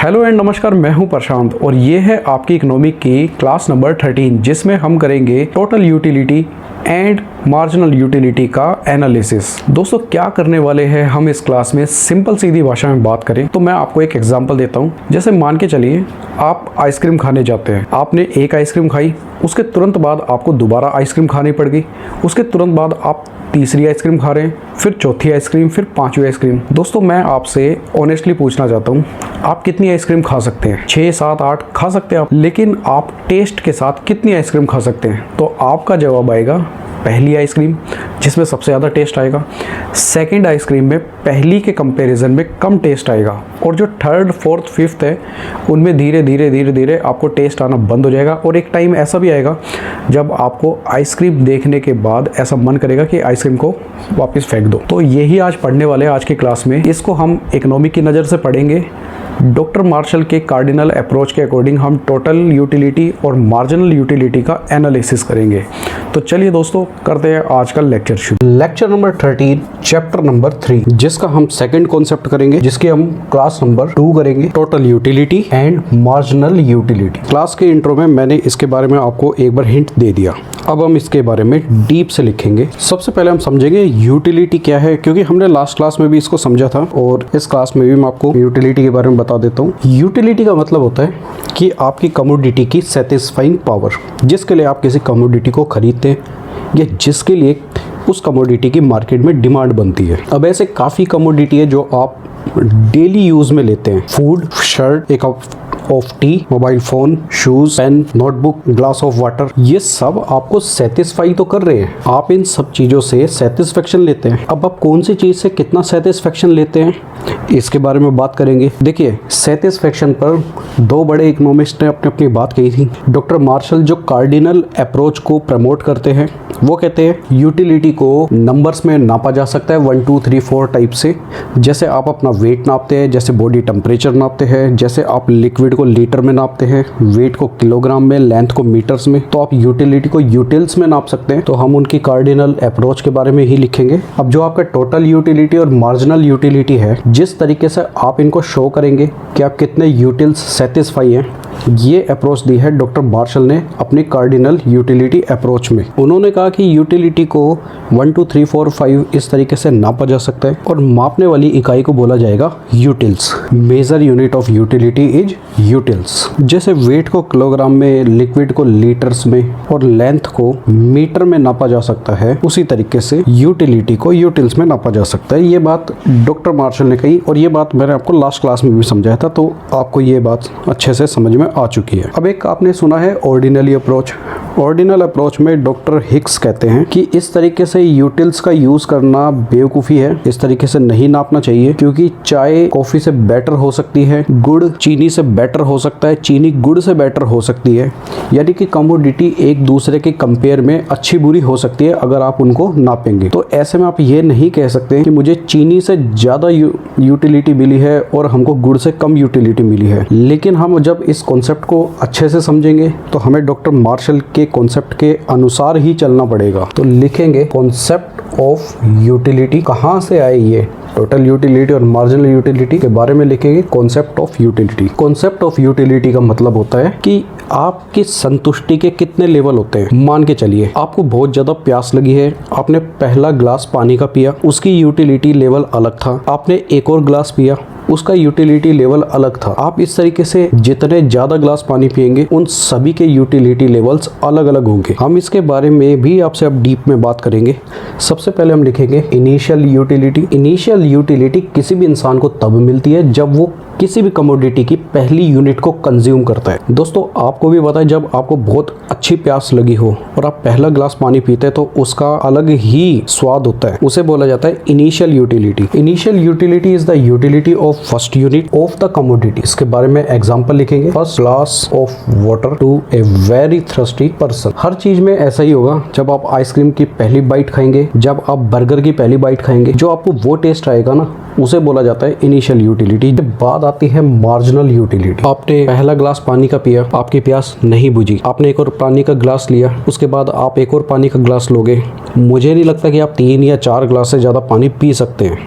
Hello and नमस्कार, मैं हूं प्रशांत और ये है आपकी इकोनॉमिक की क्लास नंबर 13 जिसमें हम करेंगे total utility and marginal utility का एनालिसिस। दोस्तों क्या करने वाले हैं हम इस क्लास में, सिंपल सीधी भाषा में बात करें तो मैं आपको एक एग्जांपल देता हूं। जैसे मान के चलिए आप आइसक्रीम खाने जाते हैं, आपने एक आइसक्रीम खाई, उसके तुरंत बाद आपको दोबारा आइसक्रीम खानी पड़ गई, उसके तुरंत बाद आप तीसरी आइसक्रीम खा रहे हैं, फिर चौथी आइसक्रीम, फिर पांचवी आइसक्रीम। दोस्तों मैं आपसे ऑनेस्टली पूछना चाहता हूँ, आप कितनी आइसक्रीम खा सकते हैं? 6, 7, 8 खा सकते हैं आप, लेकिन आप टेस्ट के साथ कितनी आइसक्रीम खा सकते हैं? तो आपका जवाब आएगा पहली आइसक्रीम जिसमें सबसे ज़्यादा टेस्ट आएगा, सेकंड आइसक्रीम में पहली के कंपैरिजन में कम टेस्ट आएगा, और जो थर्ड, फोर्थ, फिफ्थ है उनमें धीरे धीरे आपको टेस्ट आना बंद हो जाएगा। और एक टाइम ऐसा भी आएगा जब आपको आइसक्रीम देखने के बाद ऐसा मन करेगा कि आइसक्रीम को वापस फेंक दो। तो यही आज पढ़ने वाले हैं आज की क्लास में। इसको हम इकोनॉमिक की नज़र से पढ़ेंगे। डॉक्टर मार्शल के कार्डिनल अप्रोच के अकॉर्डिंग हम टोटल यूटिलिटी और मार्जिनल यूटिलिटी का एनालिसिस करेंगे। तो चलिए दोस्तों करते हैं आज का लेक्चर शुरू। लेक्चर नंबर 13 चैप्टर नंबर 3 जिसका हम सेकंड कॉन्सेप्ट करेंगे, जिसकी हम क्लास नंबर 2 करेंगे, total utility and marginal utility. Class के इंट्रो में मैंने इसके बारे में आपको एक बार हिंट दे दिया, अब हम इसके बारे में डीप से लिखेंगे। सबसे पहले हम समझेंगे यूटिलिटी क्या है, क्योंकि हमने लास्ट क्लास में भी इसको समझा था और इस क्लास में भी मैं आपको यूटिलिटी के बारे में बता देता हूँ। यूटिलिटी का मतलब होता है कि आपकी कमोडिटी की सेटिस्फाइंग पावर, जिसके लिए आप किसी कमोडिटी को खरीदते हैं या जिसके लिए उस कमोडिटी की मार्केट में डिमांड बनती है। अब ऐसे काफ़ी कमोडिटी है जो आप डेली यूज़ में लेते हैं। फूड, शर्ट, एक of tea, mobile phone, shoes, pen, notebook, glass of water, ये सब आपको सेटिस्फाई तो कर रहे हैं। आप इन सब चीज़ों से सेटिस्फेक्शन लेते हैं। अब आप कौन सी चीज़ से कितना सेटिस्फेक्शन लेते हैं इसके बारे में बात करेंगे। देखिए, सेटिस्फेक्शन पर दो बड़े इकोनॉमिस्ट ने अपनी बात कही थी। डॉक्टर मार्शल जो कार्डिनल अप्रोच को प्रमोट करते हैं, वो कहते हैं यूटिलिटी को नंबर्स में नापा जा सकता है 1, 2, 3, 4 टाइप से। जैसे आप अपना वेट नापते हैं, जैसे बॉडी टेम्परेचर नापते हैं, जैसे आप लिक्विड को लीटर में नापते हैं, वेट को किलोग्राम में, लेंथ को मीटर्स में, तो आप यूटिलिटी को यूटिल्स में नाप सकते हैं। तो हम उनकी कार्डिनल अप्रोच के बारे में ही लिखेंगे। अब जो आपका टोटल यूटिलिटी और मार्जिनल यूटिलिटी है, जिस तरीके से आप इनको शो करेंगे कि आप कितने यूटिल्स सेटिस्फाई हैं, ये अप्रोच दी है डॉक्टर मार्शल ने अपनी कार्डिनल यूटिलिटी अप्रोच में। उन्होंने कहा कि यूटिलिटी को 1, 2, 3, 4, 5 इस तरीके से नापा जा सकता है और मापने वाली इकाई को बोला जाएगा utils. Major unit of utility is utils. जैसे वेट को किलोग्राम में, लिक्विड को लीटर्स में और लेंथ को मीटर में नापा जा सकता है, उसी तरीके से यूटिलिटी को यूटिल्स में नापा जा सकता है। ये बात डॉक्टर मार्शल ने कही और ये बात मैंने आपको लास्ट क्लास में भी समझाया था, तो आपको ये बात अच्छे से समझ में आ चुकी है। अब एक आपने सुना है ऑर्डिनली अप्रोच। ऑर्डिनल अप्रोच में डॉक्टर हिक्स कहते हैं कि इस तरीके से यूटिल्स का यूज करना बेवकूफ़ी है, इस तरीके से नहीं नापना चाहिए, क्योंकि चाय कॉफ़ी से बेटर हो सकती है, गुड़ चीनी से बेटर हो सकता है, चीनी गुड़ से बेटर हो सकती है। यानी कि कमोडिटी एक दूसरे के कंपेयर में अच्छी बुरी हो सकती है अगर आप उनको नापेंगे। तो ऐसे में आप ये नहीं कह सकते कि मुझे चीनी से ज़्यादा यूटिलिटी मिली है और हमको गुड़ से कम यूटिलिटी मिली है। लेकिन हम जब इस कॉन्सेप्ट को अच्छे से समझेंगे तो हमें डॉक्टर मार्शल के कॉन्सेप्ट के अनुसार ही चलना पड़ेगा। तो लिखेंगे कॉन्सेप्ट ऑफ यूटिलिटी। कहाँ से आए ये? टोटल यूटिलिटी और मार्जिनल यूटिलिटी के बारे में लिखेंगे concept of utility. Concept of utility का मतलब होता है कि आपकी संतुष्टि के कितने लेवल होते हैं। मान के चलिए आपको बहुत ज़्यादा प्यास लगी है, आपने पहला ग्लास पानी का पिया, उसकी यूटिलिटी लेवल अलग था। आपने एक और ग्लास पिया, उसका यूटिलिटी लेवल अलग था। आप इस तरीके से जितने ज़्यादा ग्लास पानी पिएंगे उन सभी के यूटिलिटी लेवल्स अलग अलग होंगे। हम इसके बारे में भी आपसे अब डीप में बात करेंगे। सबसे पहले हम लिखेंगे इनिशियल यूटिलिटी। इनिशियल यूटिलिटी किसी भी इंसान को तब मिलती है जब वो किसी भी कमोडिटी की पहली यूनिट को कंज्यूम करता है। दोस्तों आपको भी पता है, जब आपको बहुत अच्छी प्यास लगी हो और आप पहला ग्लास पानी पीते हैं तो उसका अलग ही स्वाद होता है, उसे बोला जाता है initial utility. Initial utility is the utility of first unit of the commodity. इसके बारे में एग्जांपल लिखेंगे, first glass of water to a very thirsty person. हर चीज में ऐसा ही होगा। जब आप आइसक्रीम की पहली बाइट खाएंगे, जब आप बर्गर की पहली बाइट खाएंगे, जो आपको वो टेस्ट आएगा ना, उसे बोला जाता है इनिशियल यूटिलिटी। जब बात आती है मार्जिनल यूटिलिटी, आपने पहला ग्लास पानी का पिया, आपकी प्यास नहीं बुझी, आपने एक और पानी का ग्लास लिया, उसके बाद आप एक और पानी का ग्लास लोगे। मुझे नहीं लगता कि आप 3 या 4 ग्लास से ज़्यादा पानी पी सकते हैं,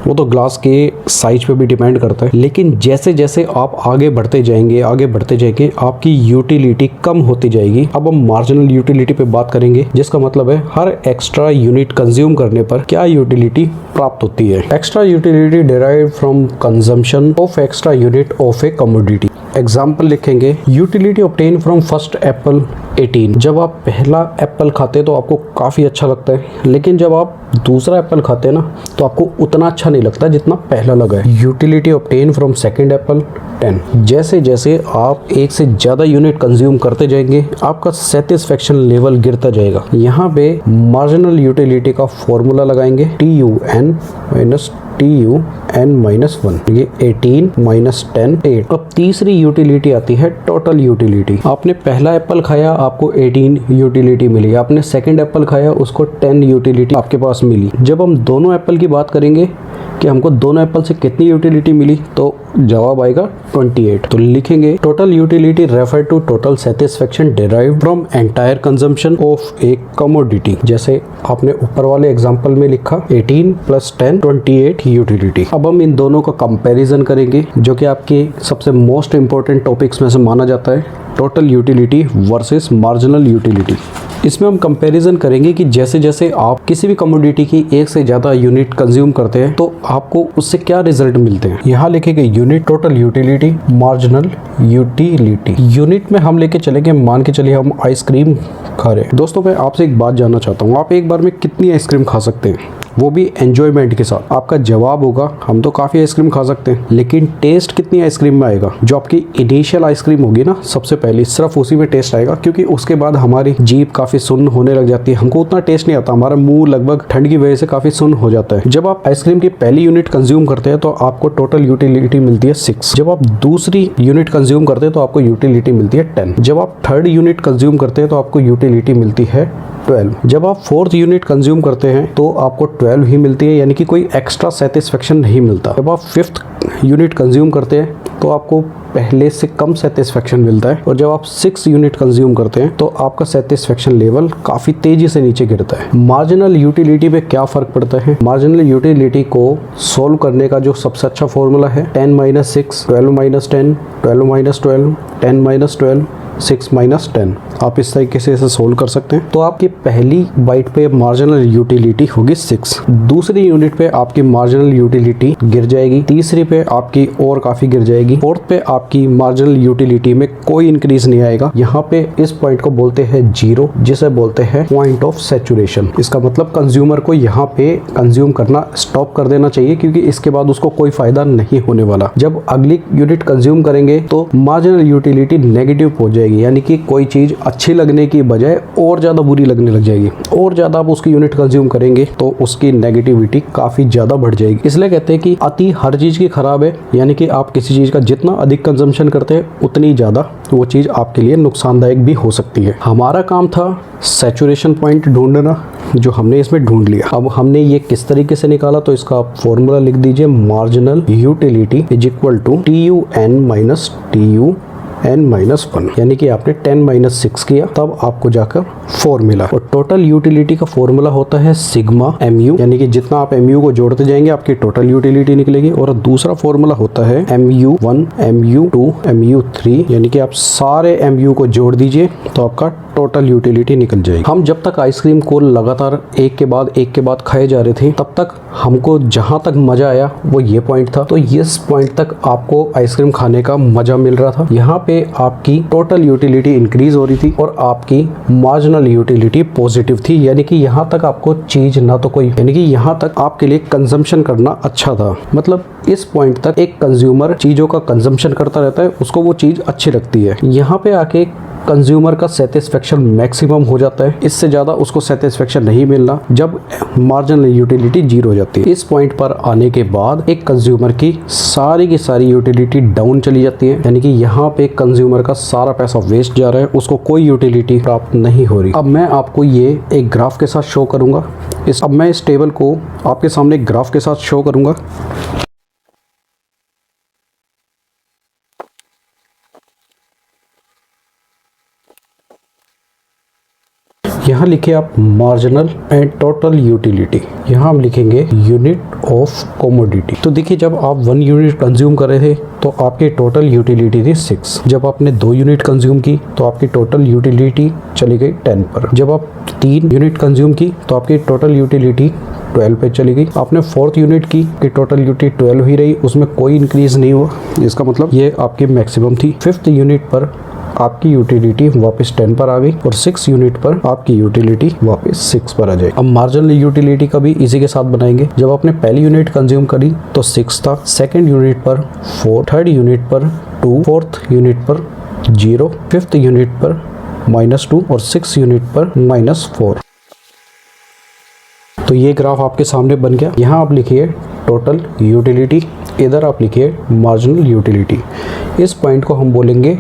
वो तो ग्लास के साइज पे भी डिपेंड करता है। लेकिन जैसे जैसे आप आगे बढ़ते जाएंगे आपकी यूटिलिटी कम होती जाएगी। अब हम मार्जिनल यूटिलिटी पे बात करेंगे, जिसका मतलब है हर एक्स्ट्रा यूनिट कंज्यूम करने पर क्या यूटिलिटी प्राप्त होती है। Extra utility derived from consumption of extra unit of a commodity. Example लिखेंगे, utility obtain from first apple 18। जब आप पहला एप्पल खाते हैं तो आपको काफ़ी अच्छा लगता है, लेकिन जब आप दूसरा एप्पल खाते हैं ना तो आपको उतना अच्छा नहीं लगता जितना पहला लगा है। Utility obtain from second Apple 10। जैसे जैसे आप एक से ज़्यादा यूनिट कंज्यूम करते जाएंगे आपका सेटिस्फेक्शन लेवल गिरता जाएगा। यहाँ पे मार्जिनल यूटिलिटी का फॉर्मूला लगाएंगे, TUN-1। ये 18 - 10 8। अब तीसरी यूटिलिटी आती है टोटल यूटिलिटी। आपने पहला एप्पल खाया, आपको 18 यूटिलिटी मिली। आपने सेकंड एप्पल खाया, उसको 10 यूटिलिटी आपके पास मिली। जब हम दोनों एप्पल की बात करेंगे कि हमको दोनों एप्पल से कितनी यूटिलिटी मिली, तो जवाब आएगा 28। तो लिखेंगे, total utility refer to total satisfaction derived from entire consumption of a commodity. जैसे आपने ऊपर वाले एग्जांपल में लिखा 18 + 10 28 यूटिलिटी। अब हम इन दोनों का कंपैरिजन करेंगे, जो कि आपके सबसे मोस्ट इंपॉर्टेंट टॉपिक्स में से माना जाता है, total utility versus marginal utility. इसमें हम कंपैरिजन करेंगे कि जैसे जैसे आप किसी भी कमोडिटी की एक से ज़्यादा यूनिट कंज्यूम करते हैं तो आपको उससे क्या रिजल्ट मिलते हैं। यहाँ लिखेंगे unit, total utility, marginal utility. Unit में हम लेके चलेंगे, मान के चलिए हम आइसक्रीम खा रहे हैं। दोस्तों मैं आपसे एक बात जानना चाहता हूँ, आप एक बार में कितनी आइसक्रीम खा सकते हैं, वो भी एंजॉयमेंट के साथ। आपका जवाब होगा हम तो काफ़ी आइसक्रीम खा सकते हैं, लेकिन टेस्ट कितनी आइसक्रीम में आएगा। जो आपकी इनिशियल आइसक्रीम होगी ना, सबसे पहले सिर्फ उसी में टेस्ट आएगा, क्योंकि उसके बाद हमारी जीभ काफ़ी सुन्न होने लग जाती है, हमको उतना टेस्ट नहीं आता, हमारा मुंह लगभग ठंड की वजह से काफ़ी सुन्न हो जाता है। जब आप आइसक्रीम की पहली यूनिट कंज्यूम करते हैं तो आपको टोटल यूटिलिटी मिलती है 6। जब आप दूसरी यूनिट कंज्यूम करते हैं तो आपको यूटिलिटी मिलती है 10। जब आप थर्ड यूनिट कंज्यूम करते हैं तो आपको यूटिलिटी मिलती है 12। जब आप फोर्थ यूनिट कंज्यूम करते हैं तो आपको 12 ही मिलती है, यानी कि कोई एक्स्ट्रा सेटिस्फेक्शन नहीं मिलता। जब आप फिफ्थ यूनिट कंज्यूम करते हैं तो आपको पहले से कम सेटिस्फेक्शन मिलता है, और जब आप 6 यूनिट कंज्यूम करते हैं तो आपका सेटिस्फेक्शन लेवल काफ़ी तेजी से नीचे गिरता है। मार्जिनल यूटिलिटी पे क्या फ़र्क पड़ता है। मार्जिनल यूटिलिटी को सोल्व करने का जो सबसे अच्छा फॉर्मूला है 10 - 6, 12 - 10, 12 - 12, 10 - 12, 6 - 10। आप इस तरीके से इसे सोल्व कर सकते हैं। तो आपकी पहली बाइट पे मार्जिनल यूटिलिटी होगी 6, दूसरी यूनिट पे आपकी मार्जिनल यूटिलिटी गिर जाएगी, तीसरी पे आपकी और काफ़ी गिर जाएगी, फोर्थ पे आपकी मार्जिनल यूटिलिटी में कोई इंक्रीज नहीं आएगा। यहाँ पे इस पॉइंट को बोलते हैं 0, जिसे बोलते हैं पॉइंट ऑफ सैचुरेशन। इसका मतलब कंज्यूमर को यहाँ पे कंज्यूम करना स्टॉप कर देना चाहिए, क्योंकि इसके बाद उसको कोई फायदा नहीं होने वाला। जब अगली यूनिट कंज्यूम करेंगे तो मार्जिनल यूटिलिटी नेगेटिव पहुंच जाएगी, यानी कि कोई चीज अच्छी लगने की बजाय और ज़्यादा बुरी लगने लग जाएगी। और ज़्यादा आप उसकी यूनिट कंज्यूम करेंगे तो उसकी नेगेटिविटी काफ़ी ज़्यादा बढ़ जाएगी। इसलिए कहते हैं कि अति हर चीज़ की खराब है, यानी कि आप किसी चीज़ का जितना अधिक कंजम्पशन करते हैं उतनी ज़्यादा वो चीज़ आपके लिए नुकसानदायक भी हो सकती है। हमारा काम था सैचुरेशन पॉइंट ढूंढना, जो हमने इसमें ढूंढ लिया। अब हमने ये किस तरीके से निकाला, तो इसका आप फॉर्मूला लिख दीजिए, marginal utility is equal to TUN - TUN-1, यानी कि आपने 10 - 6 किया तब आपको जाकर 4 मिला। और टोटल यूटिलिटी का फॉर्मूला होता है सिग्मा MU, यानी कि जितना आप MU को जोड़ते जाएंगे आपकी टोटल यूटिलिटी निकलेगी। और दूसरा फॉर्मूला होता है MU1, MU2, MU3, यानी कि आप सारे MU को जोड़ दीजिए तो आपका टोटल यूटिलिटी निकल जाएगी। हम जब तक आइसक्रीम को लगातार एक के बाद खाए जा रहे थे, तब तक हमको जहां तक मजा आया वो ये पॉइंट था। तो इस पॉइंट तक आपको आइसक्रीम खाने का मजा मिल रहा था। यहाँ पे आपकी टोटल यूटिलिटी इंक्रीज हो रही थी और आपकी मार्जिनल यूटिलिटी पॉजिटिव थी, यानी कि यहाँ तक आपको चीज ना तो कोई, यानी कि यहाँ तक आपके लिए कंजम्पशन करना अच्छा था। मतलब इस पॉइंट तक एक कंज्यूमर चीजों का कंजम्पशन करता रहता है, उसको वो चीज अच्छी लगती है। यहाँ पे आके कंज्यूमर का सेटिस्फेक्शन मैक्सिमम हो जाता है, इससे ज़्यादा उसको सेटिस्फेक्शन नहीं मिलना जब मार्जिनल यूटिलिटी जीरो हो जाती है। इस पॉइंट पर आने के बाद एक कंज्यूमर की सारी यूटिलिटी डाउन चली जाती है, यानी कि यहाँ पे कंज्यूमर का सारा पैसा वेस्ट जा रहा है, उसको कोई यूटिलिटी प्राप्त नहीं हो रही। अब मैं आपको ये एक ग्राफ के साथ शो करूंगा। अब मैं इस टेबल को आपके सामने एक ग्राफ के साथ शो करूंगा। यहाँ लिखे आप मार्जिनल एंड टोटल यूटिलिटी, यहाँ हम लिखेंगे यूनिट ऑफ कमोडिटी। तो देखिए, जब आप 1 यूनिट कंज्यूम कर रहे थे तो आपकी टोटल यूटिलिटी थी 6। जब आपने 2 यूनिट कंज्यूम की तो आपकी टोटल यूटिलिटी चली गई 10 पर। जब आप 3 यूनिट कंज्यूम की तो आपकी टोटल यूटिलिटी 12 पे चली गई। आपने 4th यूनिट की टोटल यूटिलिटी 12 ही रही, उसमें कोई इंक्रीज नहीं हुआ। इसका मतलब ये आपकी मैक्सिमम थी। 5th यूनिट पर आपकी यूटिलिटी वापस 10 पर आ गई और 6 यूनिट पर आपकी यूटिलिटी वापस 6 पर आ जाएगी। अब मार्जिनल यूटिलिटी का भी इसी के साथ बनाएंगे। जब आपने पहली यूनिट कंज्यूम करी तो 6 था, 2nd यूनिट पर 4, 3rd यूनिट पर 2, 4th यूनिट पर 0, 5th यूनिट पर -2 और 6th यूनिट पर -4। तो ये ग्राफ आपके सामने बन गया। यहाँ आप लिखिए टोटल यूटिलिटी, इधर आप लिखिए मार्जिनल यूटिलिटी। इस पॉइंट को हम बोलेंगे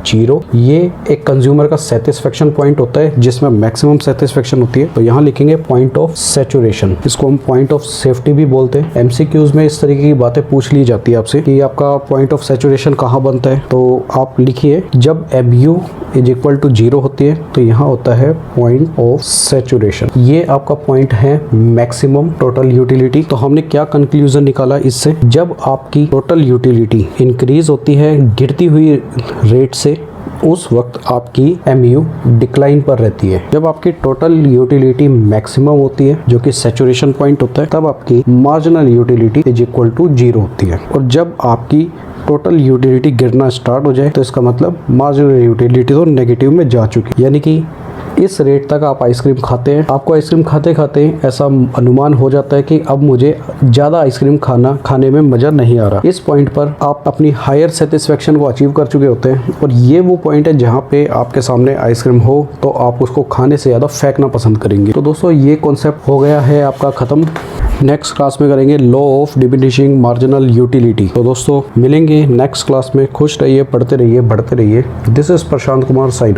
0। ये एक कंज्यूमर का सेटिस्फेक्शन पॉइंट होता है जिसमें मैक्सिमम सेटिस्फेक्शन होती है। तो यहाँ लिखेंगे पॉइंट ऑफ सैचुरेशन, इसको हम पॉइंट ऑफ सेफ्टी भी बोलते हैं। एमसीक्यूज में इस तरीके की बातें पूछ ली जाती है आपसे कि आपका पॉइंट ऑफ सैचुरेशन कहाँ बनता है। तो आप लिखिए जब MU = 0 होती है तो यहाँ होता है पॉइंट ऑफ सैचुरेशन। ये आपका पॉइंट है मैक्सिमम टोटल यूटिलिटी। तो हमने क्या कंक्लूजन निकाला इससे, जब आपकी टोटल यूटिलिटी इंक्रीज होती है गिरती हुई रेट से, उस वक्त आपकी MU डिक्लाइन पर रहती है। जब आपकी टोटल यूटिलिटी मैक्सिमम होती है जो कि सैचुरेशन पॉइंट होता है, तब आपकी मार्जिनल यूटिलिटी = 0 होती है। और जब आपकी टोटल यूटिलिटी गिरना स्टार्ट हो जाए तो इसका मतलब मार्जिनल यूटिलिटी तो नेगेटिव में जा चुकी है, यानी कि इस रेट तक आप आइसक्रीम खाते हैं। आपको आइसक्रीम खाते खाते ऐसा अनुमान हो जाता है कि अब मुझे ज़्यादा आइसक्रीम खाने में मज़ा नहीं आ रहा। इस पॉइंट पर आप अपनी हायर सेटिस्फेक्शन को अचीव कर चुके होते हैं और ये वो पॉइंट है जहाँ पे आपके सामने आइसक्रीम हो तो आप उसको खाने से ज़्यादा फेंकना पसंद करेंगे। तो दोस्तों, ये कॉन्सेप्ट हो गया है आपका ख़त्म। नेक्स्ट क्लास में करेंगे law of diminishing marginal utility. तो दोस्तों, मिलेंगे नेक्स्ट क्लास में। खुश रहिए, पढ़ते रहिए, बढ़ते रहिए। दिस इज प्रशांत कुमार साइडो।